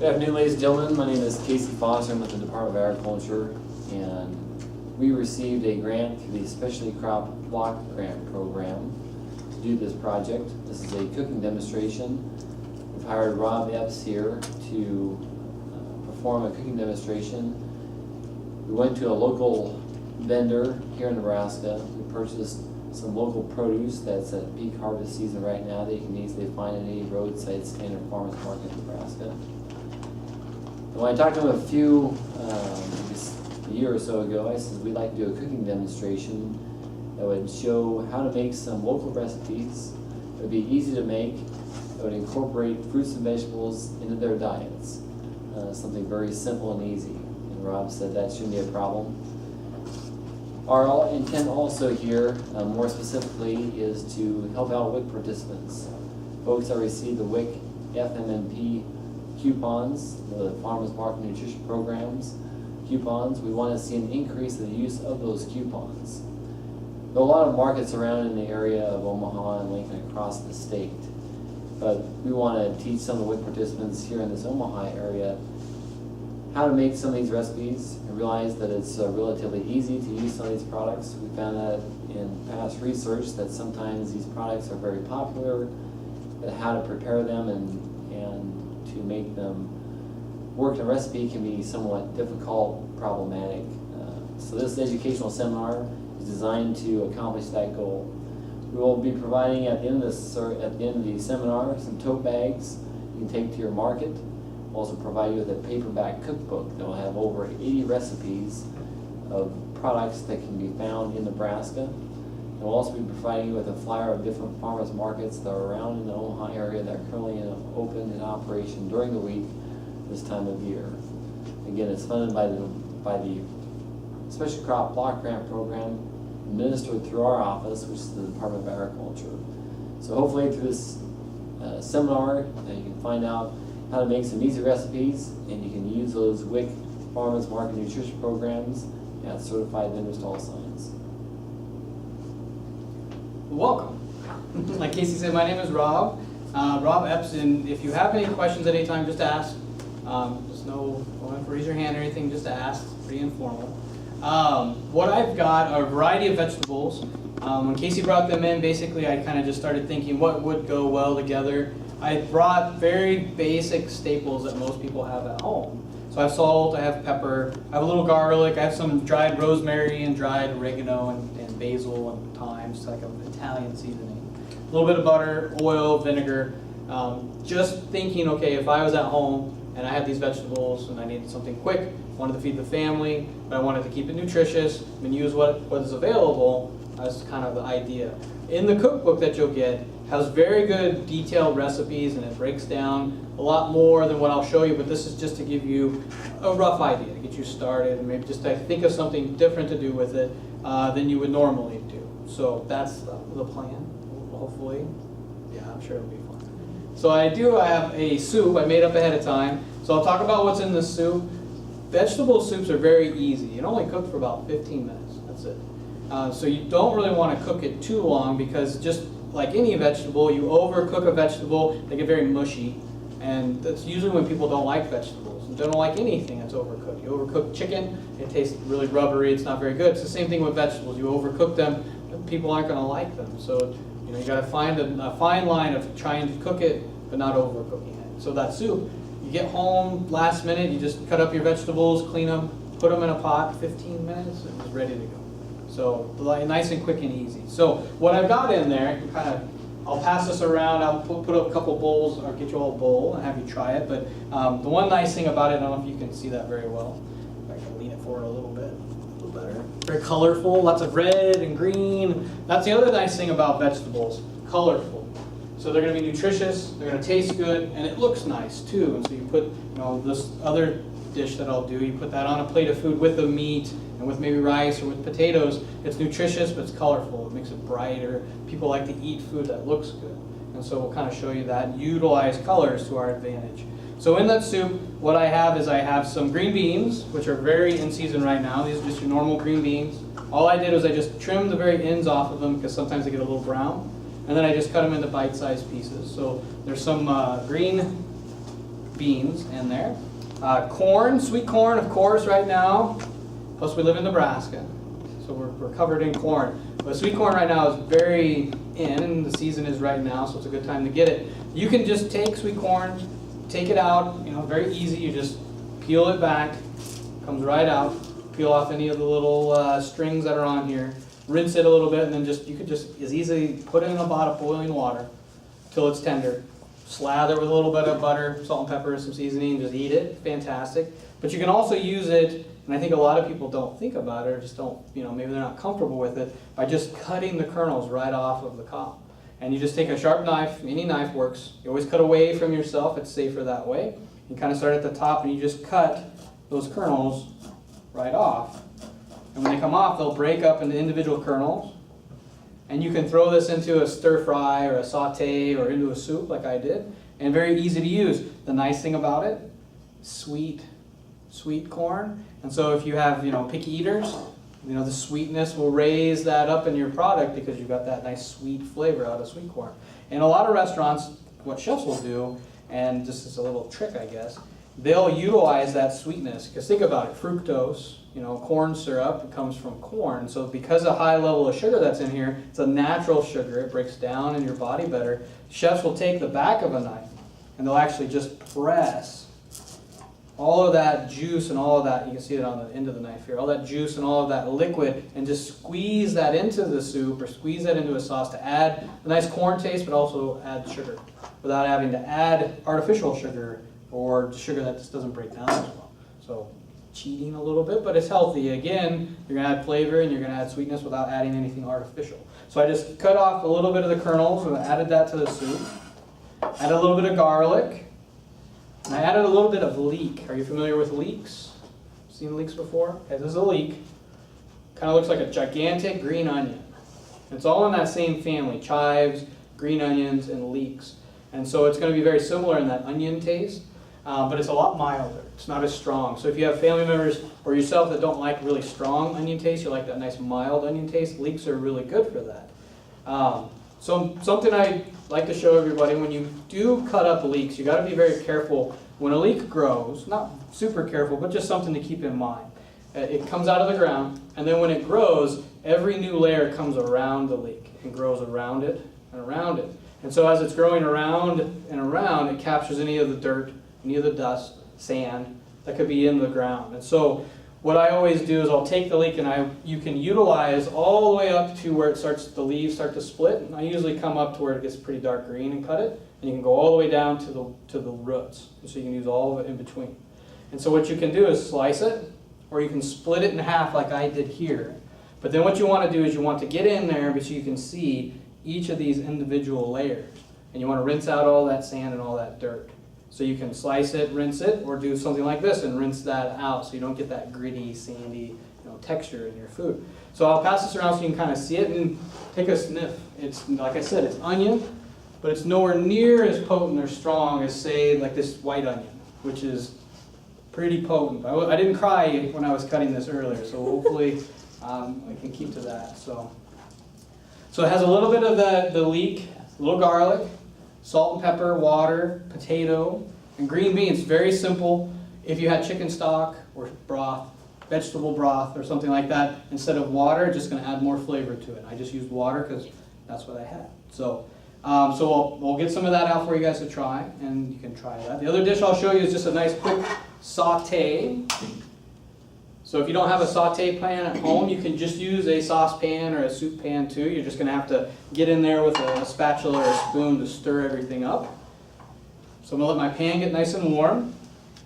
Good afternoon, ladies and gentlemen. My name is Casey Foster. I'm with the Department of Agriculture, and we received a grant through the Specialty Crop Block Grant Program to do this project. This is a cooking demonstration. We've hired Rob Epps here to perform a cooking demonstration. We went to a local vendor here in Nebraska. We purchased some local produce that's at peak harvest season right now that you can easily find at any roadside standard farmers market in Nebraska. And when I talked to him a year or so ago, I said we'd like to do a cooking demonstration that would show how to make some local recipes that would be easy to make, that would incorporate fruits and vegetables into their diets. Something very simple and easy. And Rob said that shouldn't be a problem. Our intent also here, more specifically, is to help out WIC participants. Folks that receive the WIC FMNP coupons, the Farmers Market Nutrition Programs coupons. We want to see an increase in the use of those coupons. There are a lot of markets around in the area of Omaha and Lincoln across the state, but we want to teach some of the WIC participants here in this Omaha area how to make some of these recipes and realize that it's relatively easy to use some of these products. We found that in past research that sometimes these products are very popular, but how to prepare them and to make them work in a recipe can be somewhat difficult, problematic. So this educational seminar is designed to accomplish that goal. We will be providing at the end of the seminar some tote bags you can take to your market. We'll also provide you with a paperback cookbook that will have over 80 recipes of products that can be found in Nebraska. And we'll also be providing you with a flyer of different farmers markets that are around in the Omaha area that are currently open in operation during the week this time of year. Again, it's funded by the Special Crop Block Grant Program, administered through our office, which is the Department of Agriculture. So hopefully through this seminar, you can find out how to make some easy recipes, and you can use those WIC Farmers Market Nutrition Programs at certified vendor stall signs. Welcome. Like Casey said, my name is Rob Epps, and if you have any questions at any time, just ask. Just don't have to raise your hand or anything, just ask. It's pretty informal. What I've got are a variety of vegetables. When Casey brought them in, basically I kind of just started thinking what would go well together. I brought very basic staples that most people have at home. So I have salt, I have pepper, I have a little garlic, I have some dried rosemary and dried oregano and basil and thyme, just like an Italian seasoning. A little bit of butter, oil, vinegar. Just thinking, okay, if I was at home and I had these vegetables and I needed something quick, wanted to feed the family, but I wanted to keep it nutritious and use what is available, that's kind of the idea. In the cookbook that you'll get, has very good detailed recipes, and it breaks down a lot more than what I'll show you, but this is just to give you a rough idea, to get you started, and maybe just to think of something different to do with it than you would normally do. So that's the plan, hopefully. Yeah, I'm sure it'll be fun. So I have a soup I made up ahead of time. So I'll talk about what's in the soup. Vegetable soups are very easy. It only cooks for about 15 minutes. That's it. So you don't really want to cook it too long, because just like any vegetable, you overcook a vegetable, they get very mushy. And that's usually when people don't like vegetables. They don't like anything that's overcooked. You overcook chicken, it tastes really rubbery, it's not very good. It's the same thing with vegetables. You overcook them, people aren't going to like them. So you got to find a fine line of trying to cook it, but not overcooking it. So that soup, you get home last minute, you just cut up your vegetables, clean them, put them in a pot, 15 minutes, and it's ready to go. So nice and quick and easy. So what I've got in there, I'll pass this around. I'll put up a couple bowls, or get you all a bowl and have you try it. But the one nice thing about it, I don't know if you can see that very well. I can lean it forward a little bit, a little better. Very colorful, lots of red and green. That's the other nice thing about vegetables, colorful. So they're going to be nutritious, they're going to taste good, and it looks nice too. And so you put, this other dish that I'll do, you put that on a plate of food with the meat and with maybe rice or with potatoes. It's nutritious, but it's colorful. It makes it brighter. People like to eat food that looks good. And so we'll kind of show you that and utilize colors to our advantage. So in that soup, what I have some green beans, which are very in season right now. These are just your normal green beans. All I did was I just trimmed the very ends off of them, because sometimes they get a little brown. And then I just cut them into bite-sized pieces. So there's some green beans in there. Corn, sweet corn, of course, right now. Plus we live in Nebraska, so we're covered in corn. But sweet corn right now is very in, and the season is right now, so it's a good time to get it. You can just take sweet corn, take it out, very easy. You just peel it back, comes right out. Peel off any of the little strings that are on here. Rinse it a little bit, and then you could just as easily put it in a pot of boiling water till it's tender. Slather with a little bit of butter, salt and pepper, some seasoning, and just eat it. Fantastic. But you can also use it, and I think a lot of people don't think about it, or just don't, maybe they're not comfortable with it, by just cutting the kernels right off of the cob. And you just take a sharp knife, any knife works. You always cut away from yourself, it's safer that way. You kind of start at the top, and you just cut those kernels right off. And when they come off, they'll break up into individual kernels. And you can throw this into a stir fry or a saute or into a soup like I did. And very easy to use. The nice thing about it, sweet corn. And so if you have, picky eaters, the sweetness will raise that up in your product because you've got that nice sweet flavor out of sweet corn. In a lot of restaurants, what chefs will do, and this is a little trick I guess, they'll utilize that sweetness. Because think about it, fructose, corn syrup, it comes from corn. So because of high level of sugar that's in here, it's a natural sugar. It breaks down in your body better. Chefs will take the back of a knife and they'll actually just press all of that juice and all of that, you can see it on the end of the knife here, all that juice and all of that liquid, and just squeeze that into the soup or squeeze that into a sauce to add a nice corn taste, but also add sugar without having to add artificial sugar or sugar that just doesn't break down as well. So cheating a little bit, but it's healthy. Again, you're going to add flavor and you're going to add sweetness without adding anything artificial. So I just cut off a little bit of the kernels and added that to the soup. Add a little bit of garlic. And I added a little bit of leek. Are you familiar with leeks? Seen leeks before? Okay, this is a leek. Kind of looks like a gigantic green onion. It's all in that same family, chives, green onions, and leeks. And so it's going to be very similar in that onion taste, but it's a lot milder. It's not as strong. So if you have family members or yourself that don't like really strong onion taste, you like that nice mild onion taste, leeks are really good for that. So something I like to show everybody, when you do cut up leeks, you got to be very careful. When a leek grows, not super careful, but just something to keep in mind. It comes out of the ground, and then when it grows, every new layer comes around the leek and grows around it and around it. And so as it's growing around and around, it captures any of the dirt, any of the dust, sand that could be in the ground. And so what I always do is I'll take the leek and you can utilize all the way up to where the leaves start to split. And I usually come up to where it gets pretty dark green and cut it. And you can go all the way down to the roots. And so you can use all of it in between. And so what you can do is slice it, or you can split it in half like I did here. But then what you want to do is you want to get in there so you can see each of these individual layers. And you want to rinse out all that sand and all that dirt. So you can slice it, rinse it, or do something like this and rinse that out so you don't get that gritty, sandy texture in your food. So I'll pass this around so you can kind of see it and take a sniff. It's, like I said, it's onion, but it's nowhere near as potent or strong as, say, like this white onion, which is pretty potent. I didn't cry when I was cutting this earlier, so hopefully I can keep to that. So it has a little bit of the leek, a little garlic, salt and pepper, water, potato, and green beans. Very simple. If you had chicken stock or broth, vegetable broth or something like that, instead of water, just going to add more flavor to it. I just used water because that's what I had. So we'll get some of that out for you guys to try, and you can try that. The other dish I'll show you is just a nice quick saute. So if you don't have a saute pan at home, you can just use a saucepan or a soup pan too. You're just going to have to get in there with a spatula or a spoon to stir everything up. So I'm going to let my pan get nice and warm.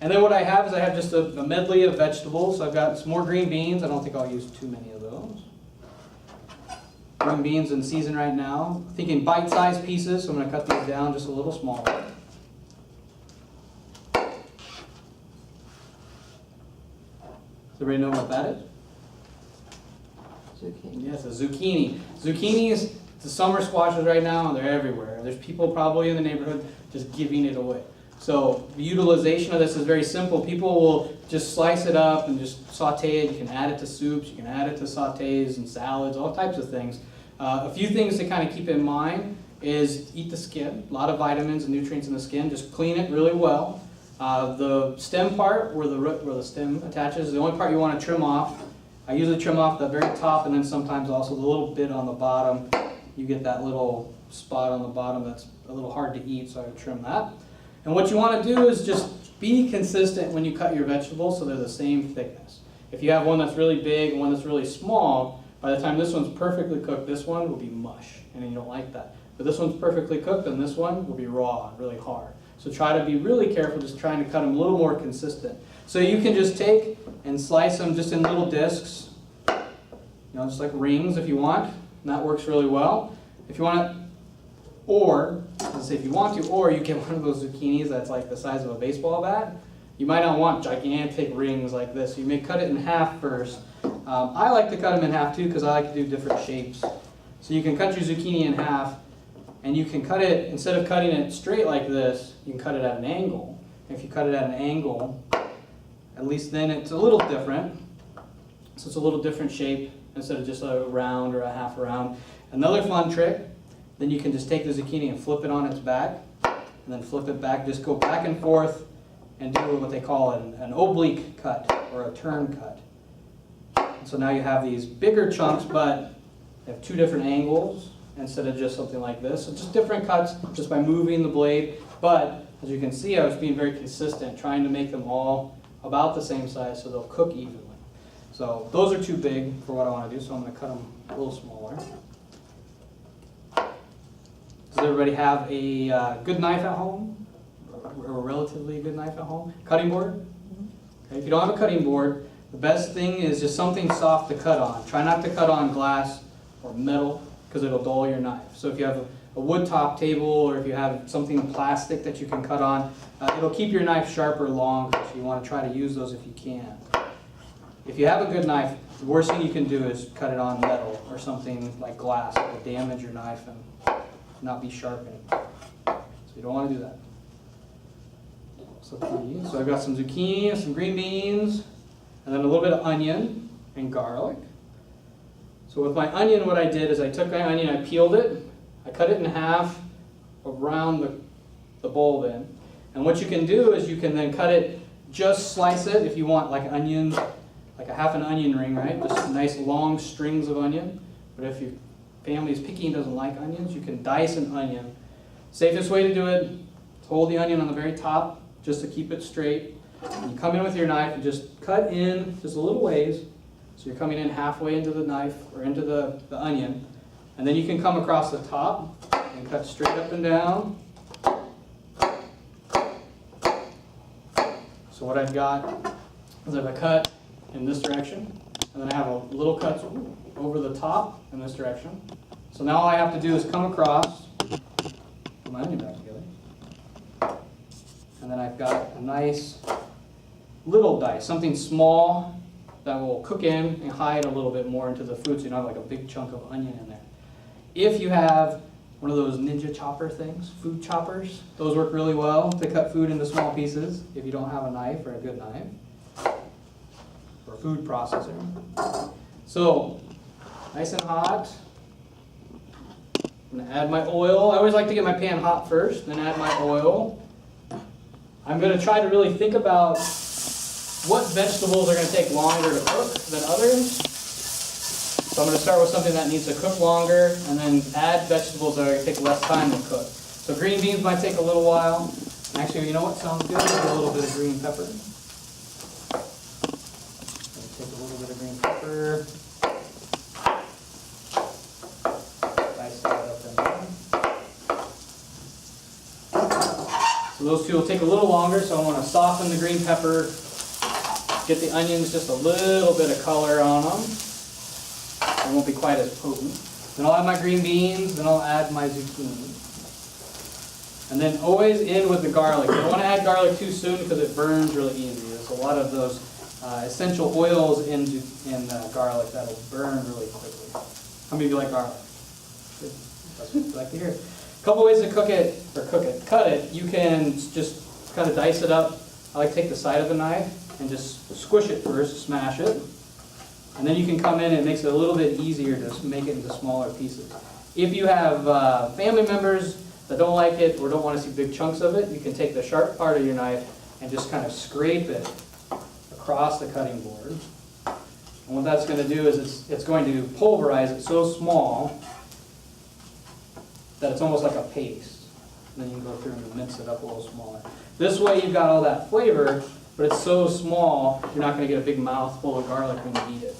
And then what I have is I have just a medley of vegetables. So I've got some more green beans. I don't think I'll use too many of those. Green beans in season right now. I'm thinking bite-sized pieces, so I'm going to cut these down just a little smaller. Does everybody know what that is? Zucchini. Yes, a zucchini. Zucchinis, the summer squashes right now, and they're everywhere. There's people probably in the neighborhood just giving it away. So the utilization of this is very simple. People will just slice it up and just saute it. You can add it to soups. You can add it to sautés and salads, all types of things. A few things to kind of keep in mind is eat the skin. A lot of vitamins and nutrients in the skin. Just clean it really well. The stem part, where the stem attaches, is the only part you want to trim off. I usually trim off the very top and then sometimes also the little bit on the bottom. You get that little spot on the bottom that's a little hard to eat, so I would trim that. And what you want to do is just be consistent when you cut your vegetables so they're the same thickness. If you have one that's really big and one that's really small, by the time this one's perfectly cooked, this one will be mush, and you don't like that. But this one's perfectly cooked, and this one will be raw and really hard. So try to be really careful, just trying to cut them a little more consistent. So you can just take and slice them just in little discs, just like rings if you want, and that works really well. If you want to, or, let's say if you want to, or you get one of those zucchinis that's like the size of a baseball bat. You might not want gigantic rings like this. You may cut it in half first. I like to cut them in half too because I like to do different shapes. So you can cut your zucchini in half, and you can cut it, instead of cutting it straight like this, you can cut it at an angle. If you cut it at an angle, at least then it's a little different. So it's a little different shape instead of just a round or a half round. Another fun trick, then you can just take the zucchini and flip it on its back, and then flip it back, just go back and forth, and do what they call an oblique cut or a turn cut. And so now you have these bigger chunks, but they have two different angles instead of just something like this. So just different cuts just by moving the blade. But as you can see, I was being very consistent, trying to make them all about the same size so they'll cook evenly. So those are too big for what I want to do, so I'm going to cut them a little smaller. Does everybody have a good knife at home? Or a relatively good knife at home? Cutting board? Okay, if you don't have a cutting board, the best thing is just something soft to cut on. Try not to cut on glass or metal because it'll dull your knife. So if you have a wood top table or if you have something plastic that you can cut on, it'll keep your knife sharper longer, so you want to try to use those if you can. If you have a good knife, the worst thing you can do is cut it on metal or something like glass. It will damage your knife and not be sharp anymore. So you don't want to do that. So I've got some zucchini, some green beans, and then a little bit of onion and garlic. So with my onion, what I did is I took my onion, I peeled it, I cut it in half around the bowl then. And what you can do is you can then cut it, just slice it if you want like onion, like a half an onion ring, right? Just nice long strings of onion. But if your family is picky and doesn't like onions, you can dice an onion. Safest way to do it is hold the onion on the very top, just to keep it straight. And you come in with your knife and just cut in just a little ways. So you're coming in halfway into the knife or into the onion. And then you can come across the top and cut straight up and down. So what I've got is I have a cut in this direction, and then I have a little cut over the top in this direction. So now all I have to do is come across, put my onion back together. And then I've got a nice little dice, something small that will cook in and hide a little bit more into the food so you don't have like a big chunk of onion in there. If you have one of those ninja chopper things, food choppers, those work really well to cut food into small pieces if you don't have a knife or a good knife. Or a food processor. So, nice and hot. I'm going to add my oil. I always like to get my pan hot first, then add my oil. I'm going to try to really think about what vegetables are going to take longer to cook than others. So I'm going to start with something that needs to cook longer, and then add vegetables that are going to take less time to cook. So green beans might take a little while. Actually, you know what sounds good? A little bit of green pepper. Take a little bit of green pepper. Dice that up and down. So those two will take a little longer, so I want to soften the green pepper, get the onions just a little bit of color on them. It won't be quite as potent. Then I'll add my green beans, then I'll add my zucchini. And then always end with the garlic. You don't want to add garlic too soon because it burns really easy. There's a lot of those essential oils in garlic that'll burn really quickly. How many of you like garlic? Good. That's what I like to hear. A couple ways to cut it. You can just kind of dice it up. I like to take the side of the knife and just squish it first, smash it. And then you can come in and it makes it a little bit easier to make it into smaller pieces. If you have family members that don't like it or don't want to see big chunks of it, you can take the sharp part of your knife and just kind of scrape it across the cutting board. And what that's going to do is it's going to pulverize it so small that it's almost like a paste. And then you can go through and mince it up a little smaller. This way you've got all that flavor, but it's so small you're not going to get a big mouthful of garlic when you eat it.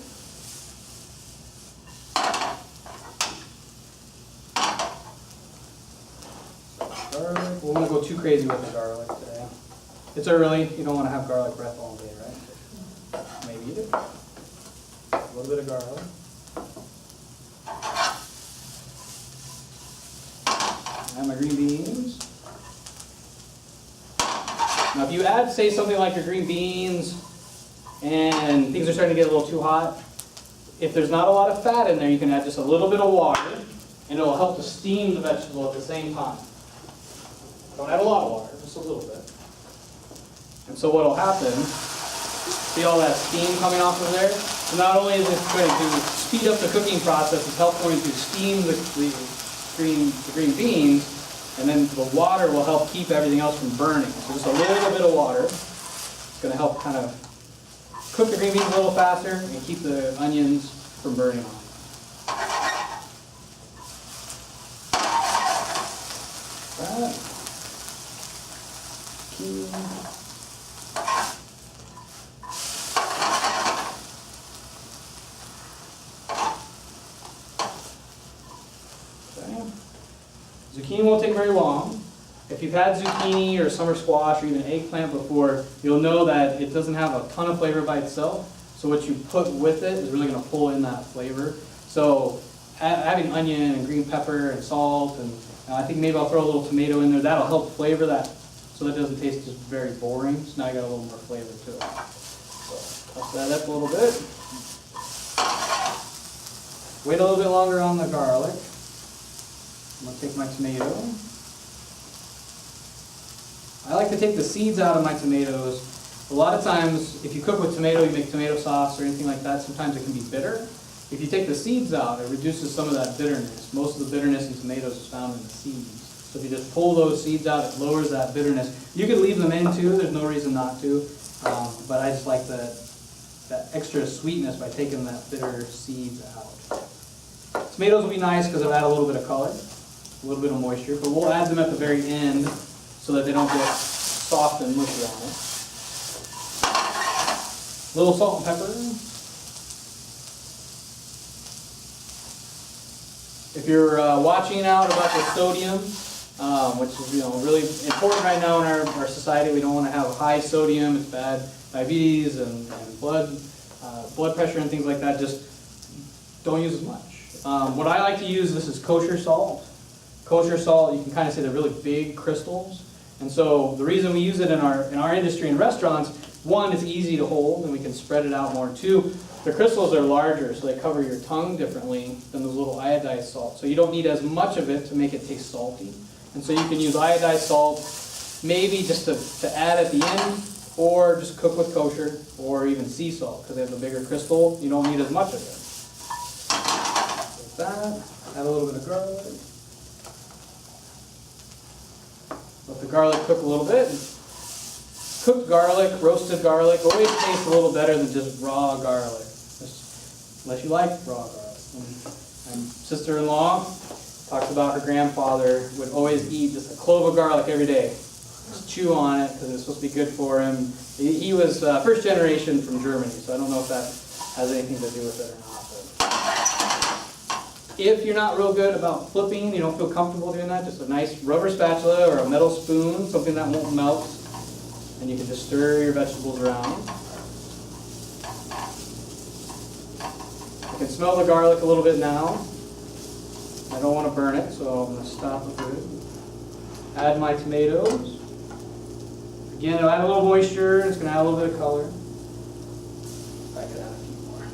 Garlic. We won't go too crazy with the garlic today. It's early. You don't want to have garlic breath all day, right? Maybe you do. A little bit of garlic. And my green beans. Now if you add, say, something like your green beans and things are starting to get a little too hot, if there's not a lot of fat in there, you can add just a little bit of water and it'll help to steam the vegetable at the same time. Don't add a lot of water, just a little bit. And so what'll happen, see all that steam coming off of there? So not only is it going to speed up the cooking process, it's going to steam the green beans, and then the water will help keep everything else from burning. So just a little bit of water. It's going to help kind of cook the green beans a little faster and keep the onions from burning on. That. Zucchini won't take very long. If you've had zucchini or summer squash or even eggplant before, you'll know that it doesn't have a ton of flavor by itself. So what you put with it is really going to pull in that flavor. So adding onion and green pepper and salt, and I think maybe I'll throw a little tomato in there. That'll help flavor that so that it doesn't taste just very boring. So now you got a little more flavor to it. So touch that up a little bit. Wait a little bit longer on the garlic. I'm going to take my tomato. I like to take the seeds out of my tomatoes. A lot of times, if you cook with tomato, you make tomato sauce or anything like that, sometimes it can be bitter. If you take the seeds out, it reduces some of that bitterness. Most of the bitterness in tomatoes is found in the seeds. So if you just pull those seeds out, it lowers that bitterness. You could leave them in too, there's no reason not to. But I just like that extra sweetness by taking that bitter seeds out. Tomatoes will be nice because they'll add a little bit of color, a little bit of moisture, but we'll add them at the very end so that they don't get soft and mushy on it. A little salt and pepper. If you're watching out about the sodium, which is really important right now in our society, we don't want to have high sodium. It's bad. Diabetes and blood pressure and things like that. Just don't use as much. What I like to use, this is kosher salt. Kosher salt, you can kind of see they're really big crystals. And so the reason we use it in our industry in restaurants, one, it's easy to hold and we can spread it out more. Two, the crystals are larger, so they cover your tongue differently than those little iodized salt. So you don't need as much of it to make it taste salty. And so you can use iodized salt maybe just to add at the end, or just cook with kosher, or even sea salt, because they have the bigger crystal. You don't need as much of it. Like that. Add a little bit of garlic. Let the garlic cook a little bit. Cooked garlic, roasted garlic, always tastes a little better than just raw garlic. Unless you like raw garlic. My sister-in-law talks about her grandfather would always eat just a clove of garlic every day. Just chew on it because it's supposed to be good for him. He was first generation from Germany, so I don't know if that has anything to do with it or not. If you're not real good about flipping, you don't feel comfortable doing that, just a nice rubber spatula or a metal spoon, something that won't melt, and you can just stir your vegetables around. I can smell the garlic a little bit now. I don't want to burn it, so I'm going to stop with it. Add my tomatoes. Again, it'll add a little moisture, it's going to add a little bit of color. I could add a few more.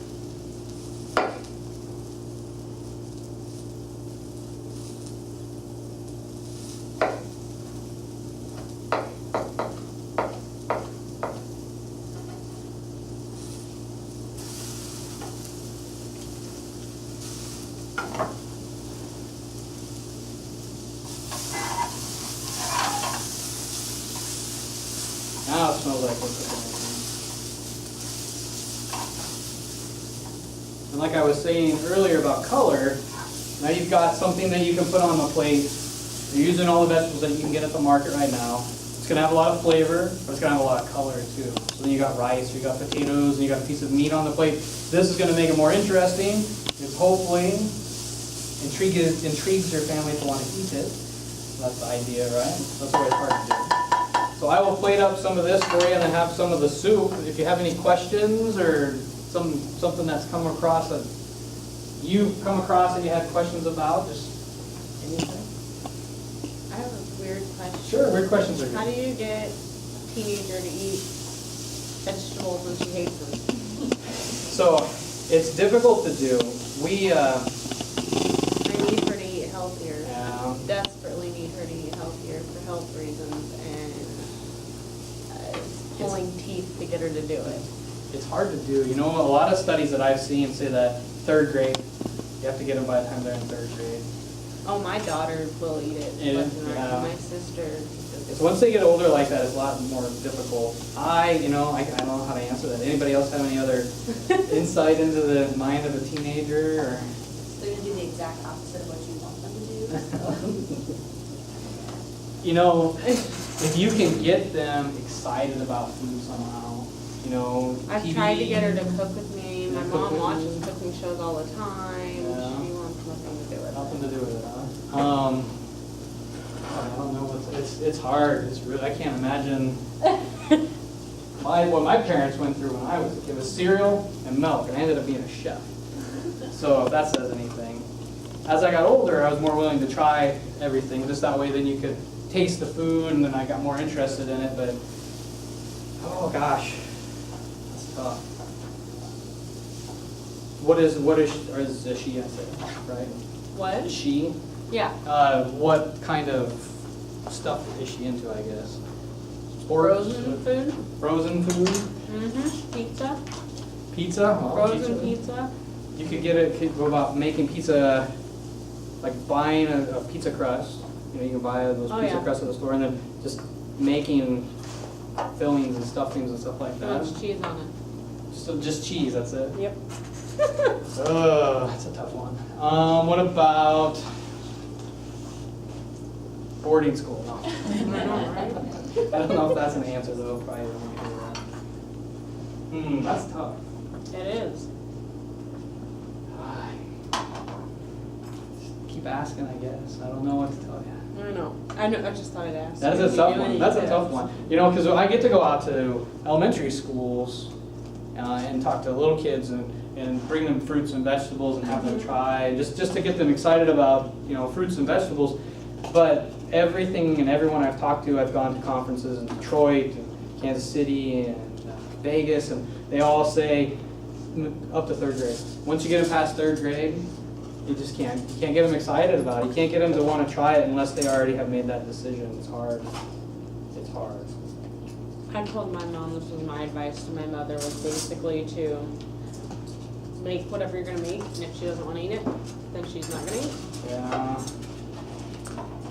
smells like what's cooking. And like I was saying earlier about color, now you've got something that you can put on the plate. You're using all the vegetables that you can get at the market right now. It's going to have a lot of flavor, but it's going to have a lot of color too. So then you got rice, you got potatoes, and you got a piece of meat on the plate. This is going to make it more interesting. It hopefully intrigues your family to want to eat it. That's the idea, right? That's always hard to do. So I will plate up some of this for you and then have some of the soup. If you have any questions or something that's come across that you've come across and you had questions about, just anything. I have a weird question. Sure, weird questions are good. How do you get a teenager to eat vegetables when she hates them? So it's difficult to do. I need her to eat healthier. Yeah. Desperately need her to eat healthier for health reasons, and it's pulling teeth to get her to do it. It's hard to do. You know, a lot of studies that I've seen say that 3rd grade, you have to get them by the time they're in 3rd grade. Oh, my daughter will eat it. Yeah, But yeah. my sister. It's once they get older like that, it's a lot more difficult. I don't know how to answer that. Anybody else have any other insight into the mind of a teenager? Or? They're gonna do the exact opposite of what you want them to do. You know, if you can get them excited about food somehow, you know, I've TV, tried to get her to cook with me. My Yeah, cook mom with watches me. cooking shows all the time. Yeah. She wants nothing to do with it. Nothing to do with it, huh? I don't know. It's hard. It's really, I can't imagine what my parents went through when I was a kid. It was cereal and milk, and I ended up being a chef. So if that says anything. As I got older, I was more willing to try everything. Just that way, then you could taste the food, and then I got more interested in it. But oh gosh, that's tough. What is she? I said, right? What? Is she? Yeah. What kind of stuff is she into, I guess? Sports? Frozen food. Frozen food? Mm-hmm. Pizza. Pizza? Oh, Frozen pizza. You could go about making pizza, like buying a pizza crust. You know, you can buy those Oh, pizza yeah. crusts at the store and then just making fillings and stuffings and stuff like How that. much cheese on it? So just cheese, that's it? Yep. That's a tough one. What about boarding school? No. I know, right? I don't know if that's an answer though. Probably don't want to hear that. That's tough. It is. Keep asking, I guess. I don't know what to tell you. I know. I just thought I'd ask. That's you. a tough You know one. you That's a did. tough one. You know, because I get to go out to elementary schools and talk to little kids and bring them fruits and vegetables and have them try, just to get them excited about, you know, fruits and vegetables. But everything and everyone I've talked to, I've gone to conferences in Detroit, and Kansas City, and Vegas, and they all say up to 3rd grade. Once you get them past 3rd grade, you just can't. You can't get them excited about it. You can't get them to want to try it unless they already have made that decision. It's hard. It's hard. I told my mom this was my advice to my mother, was basically to make whatever you're gonna make, and if she doesn't want to eat it, then she's not gonna eat it. Yeah.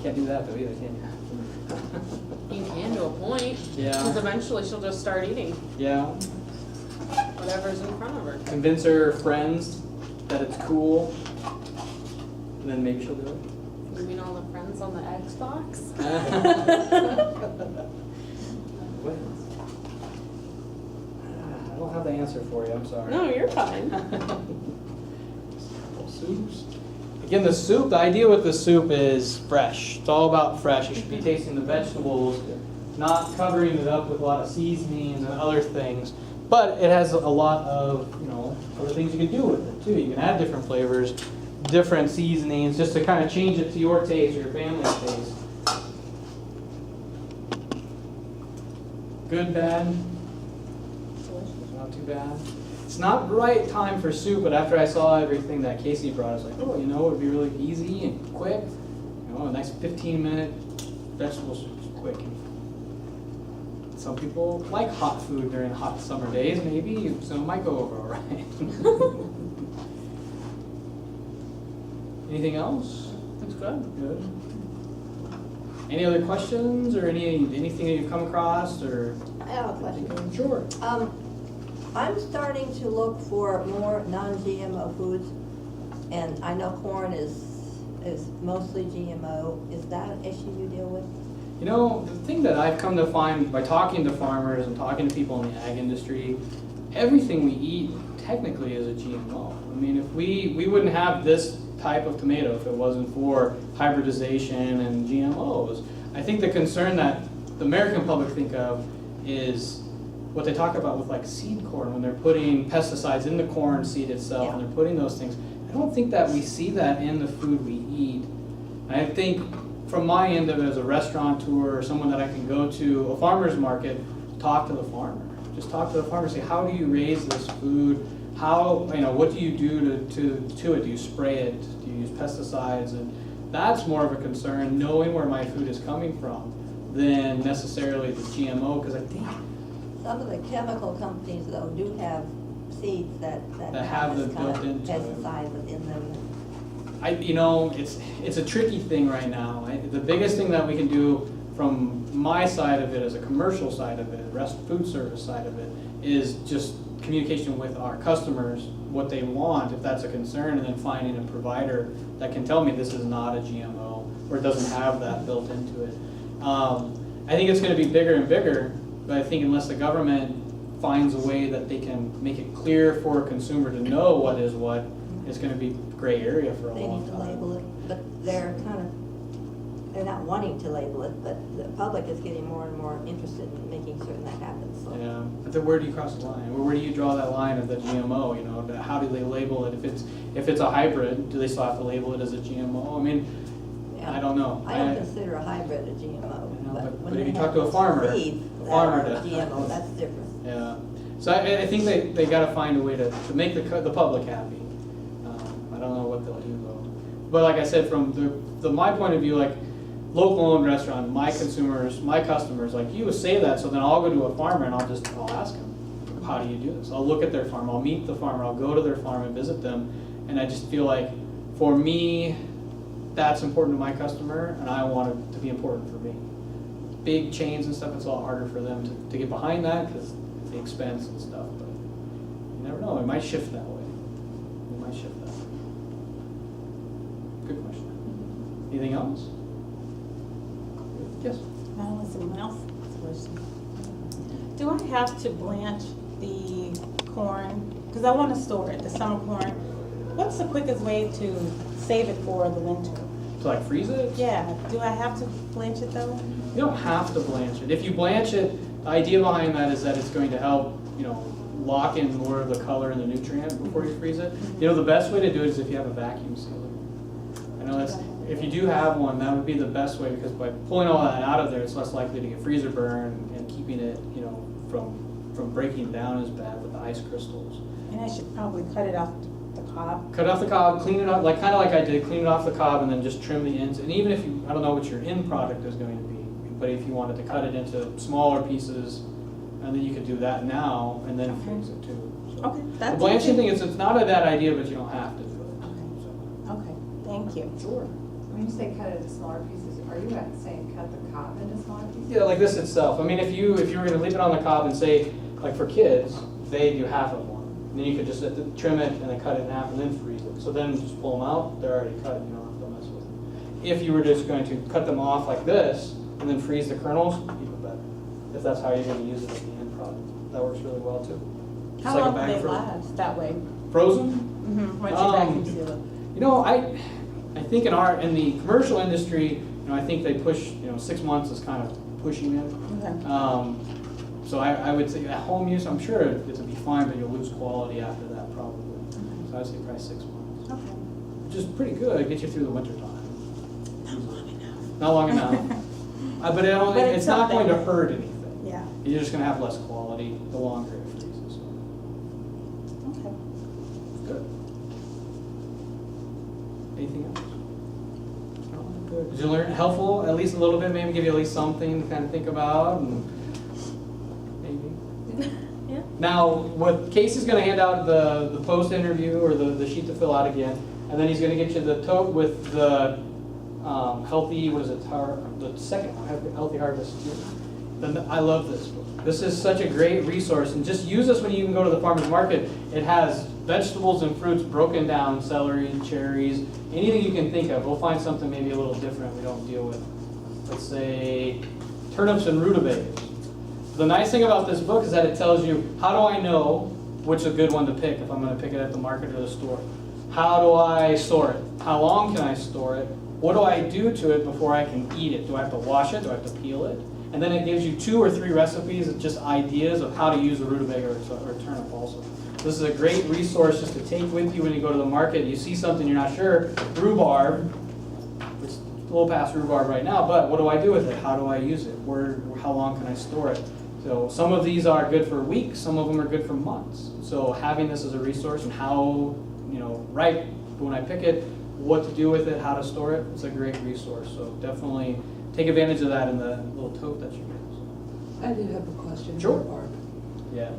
Can't do that though either, can you? You can to a point. Yeah. Because eventually she'll just start eating Yeah. whatever's in front of her. Convince her friends that it's cool, and then maybe she'll do it. You mean all the friends on the Xbox? What? I don't have the answer for you, I'm sorry. No, you're fine. Soups. Again, the soup, the idea with the soup is fresh. It's all about fresh. You should be tasting the vegetables, not covering it up with a lot of seasonings and other things. But it has a lot of, you know, other things you can do with it too. You can add different flavors, different seasonings, just to kind of change it to your taste or your family's taste. Good, bad? Not too bad. It's not the right time for soup, but after I saw everything that Casey brought, I was like, oh, you know, it would be really easy and quick. You know, a nice 15-minute vegetable soup is quick. Some people like hot food during hot summer days, maybe, so it might go over all right. Anything else? That's good. Good. Any other questions or anything that you've come across or? I have a question. Sure. I'm starting to look for more non-GMO foods, and I know corn is mostly GMO. Is that an issue you deal with? You know, the thing that I've come to find by talking to farmers and talking to people in the ag industry, everything we eat technically is a GMO. I mean, if we wouldn't have this type of tomato if it wasn't for hybridization and GMOs. I think the concern that the American public think of is what they talk about with like seed corn, when they're putting pesticides in the corn seed itself, and they're putting those things. I don't think that we see that in the food we eat. I think from my end of it as a restaurateur or someone that I can go to a farmer's market, talk to the farmer. Just talk to the farmer, say, how do you raise this food? How, what do you do to it? Do you spray it? Do you use pesticides? And that's more of a concern, knowing where my food is coming from, than necessarily the GMO, because I think Some of the chemical companies though do have seeds that have this them kind built of into it. pesticide within them. it's a tricky thing right now. The biggest thing that we can do from my side of it, as a commercial side of it, food service side of it, is just communication with our customers, what they want, if that's a concern, and then finding a provider that can tell me this is not a GMO, or it doesn't have that built into it. I think it's going to be bigger and bigger, but I think unless the government finds a way that they can make it clear for a consumer to know what is what, it's going to be a gray area for a They long need to time. label it, but they're not wanting to label it, but the public is getting more and more interested in making certain that happens, so. Yeah, but then where do you cross the line? Where do you draw that line of the GMO? How do they label it? If it's a hybrid, do they still have to label it as a GMO? I mean, Yeah. I don't know. I don't consider a hybrid a GMO, but when if they you talk have to a farmer, seeds a that farmer are does. GMO, that's different. Yeah, so I think they got to find a way to make the public happy. I don't know what they'll do though. But like I said, from my point of view, like local owned restaurant, my consumers, my customers, like you would say that, so then I'll go to a farmer and I'll ask them, how do you do this? I'll look at their farm, I'll meet the farmer, I'll go to their farm and visit them, and I just feel like for me, that's important to my customer, and I want it to be important for me. Big chains and stuff, it's a lot harder for them to get behind that because the expense and stuff, but you never know, it might shift that way. It might shift that way. Good question. Anything else? Yes? Someone else's question. Do I have to blanch the corn? Because I want to store it, the summer corn. What's the quickest way to save it for the winter? To like freeze it? Yeah, do I have to blanch it though? You don't have to blanch it. If you blanch it, the idea behind that is that it's going to help, lock in more of the color and the nutrient before you freeze it. The best way to do it is if you have a vacuum sealer. I know if you do have one, that would be the best way, because by pulling all that out of there, it's less likely to get freezer burn and keeping it, from breaking down as bad with the ice crystals. And I should probably cut it off the cob. Cut off the cob, clean it up, kind of like I did, clean it off the cob and then just trim the ends. And even if I don't know what your end product is going to be, but if you wanted to cut it into smaller pieces, and then you could do that now and then freeze it too. So Okay, that's the blanching easy. thing it's not a bad idea, but you don't have to do it. Okay, thank you. Sure. When you say cut it into smaller pieces, are you saying cut the cob into smaller pieces? Yeah, like this itself. I mean, if you were going to leave it on the cob and say, like for kids, they do half of one. And then you could just trim it and then cut it in half and then freeze it. So then just pull them out, they're already cut, you don't have to mess with them. If you were just going to cut them off like this and then freeze the kernels, even better. If that's how you're going to use it at the end product. That works really well too. Just How like a long do bag they of frozen. last that way? Frozen? Mm-hmm. Once you vacuum seal it. I think in the commercial industry, I think they push, 6 months is kind of pushing it. Okay. So I would say at home use, I'm sure it'll be fine, but you'll lose quality after that probably. So I'd say probably 6 months, Okay. which is pretty good. Get you through the winter time. Not long enough. Not long enough. But it's it's not going to something. hurt anything. Yeah. You're just going to have less quality the longer it freezes. So. Okay. Good. Anything else? No, good. Did you learn helpful at least a little bit? Maybe give you at least something to kind of think about, and maybe. Yeah. Now, what Casey's going to hand out the post interview or the sheet to fill out again, and then he's going to get you the tote with the healthy, what is it, the second Healthy Harvest. Then I love this book. This is such a great resource, and just use this when you can go to the farmer's market. It has vegetables and fruits broken down, celery, cherries, anything you can think of. We'll find something maybe a little different we don't deal with. Let's say turnips and rutabagas. The nice thing about this book is that it tells you, how do I know which is a good one to pick if I'm going to pick it at the market or the store? How do I store it? How long can I store it? What do I do to it before I can eat it? Do I have to wash it? Do I have to peel it? And then it gives you 2 or 3 recipes of just ideas of how to use a rutabaga or turnip also. This is a great resource just to take with you when you go to the market. You see something you're not sure. Rhubarb, which is a little past rhubarb right now, but what do I do with it? How do I use it? How long can I store it? So some of these are good for weeks, some of them are good for months. So having this as a resource and how, right when I pick it, what to do with it, how to store it, it's a great resource. So definitely take advantage of that in the little tote that you get. I do have a question. Sure. Barb. Yeah.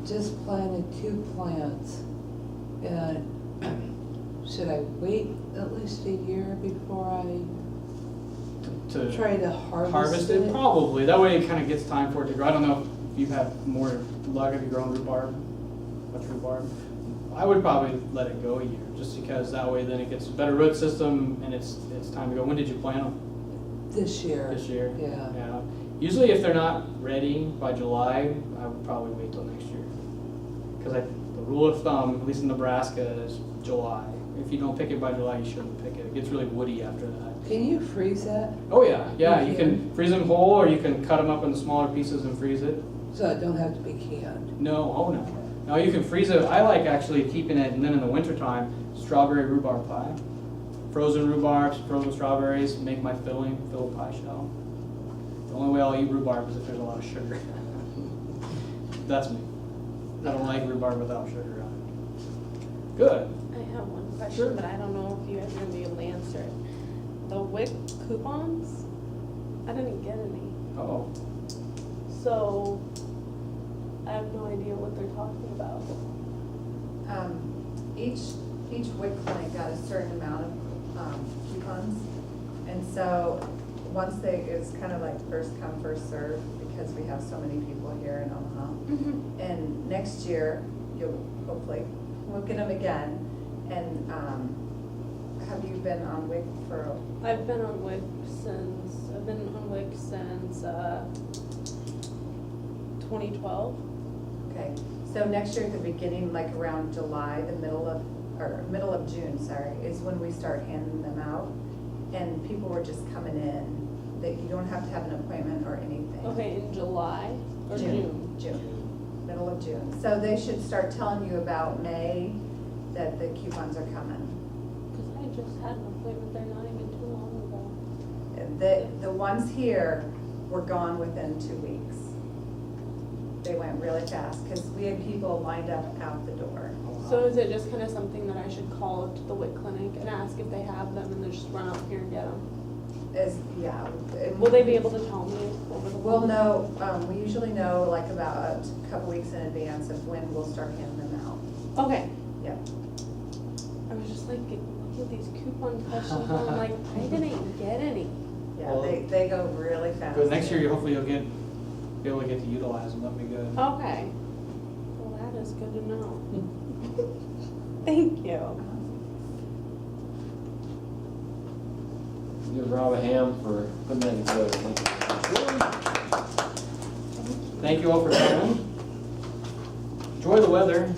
Just planted 2 plants, and should I wait at least a year before I To try to harvest it? it? Probably. That way it kind of gets time for it to grow. I don't know if you've had more luck. Have you grown rhubarb? Much rhubarb? I would probably let it go a year, just because that way then it gets a better root system and it's time to go. When did you plant them? This year. This year? Yeah. Yeah. Usually if they're not ready by July, I would probably wait till next year. Because the rule of thumb, at least in Nebraska, is July. If you don't pick it by July, you shouldn't pick it. It gets really woody after that. Can you freeze that? Oh yeah, yeah. You You can freeze them whole, or you can cut them up into smaller pieces and freeze it. So it don't have to be canned? No, oh no. No, you can freeze it. I like actually keeping it, and then in the wintertime, strawberry rhubarb pie. Frozen rhubarbs, frozen strawberries, make my filling, fill a pie shell. The only way I'll eat rhubarb is if there's a lot of sugar. That's me. I don't like rhubarb without sugar on it. Good. I have one question, Sure. but I don't know if you guys are gonna be able to answer it. The WIC coupons, I didn't get any, Oh, so I have no idea what they're talking about. Each WIC clinic got a certain amount of coupons. And so once it's kind of like first come, first serve, because we have so many people here in Omaha. And next year, you'll hopefully, we'll get them again. And have you been on WIC for? I've been on WIC since 2012. Okay, so next year at the beginning, like around July, the middle of June, sorry, is when we start handing them out. And people were just coming in, that you don't have to have an appointment or anything. Okay, in July or June? June, middle of June. So they should start telling you about May, that the coupons are coming. Because I just had an appointment there not even too long The ones here were gone within 2 weeks. They went really fast, because we had people lined up out the door. ago. So is it just kind of something that I should call up to the WIC clinic and ask if they have them and then just run up here and get them? Yeah. Will they be able to tell me over the We'll phone? know, we usually know like about a couple weeks in advance of when we'll start handing them out. Okay. Yep. I was just like, look at these coupon questions, and I'm like, I didn't get any. Yeah, Well, they go really fast. but next year hopefully you'll be able to get to utilize them. That'd be good. Okay. Well, that is good to know. Thank you. Give Rob a hand for putting that together. Thank you. Thank you all for coming. Enjoy the weather.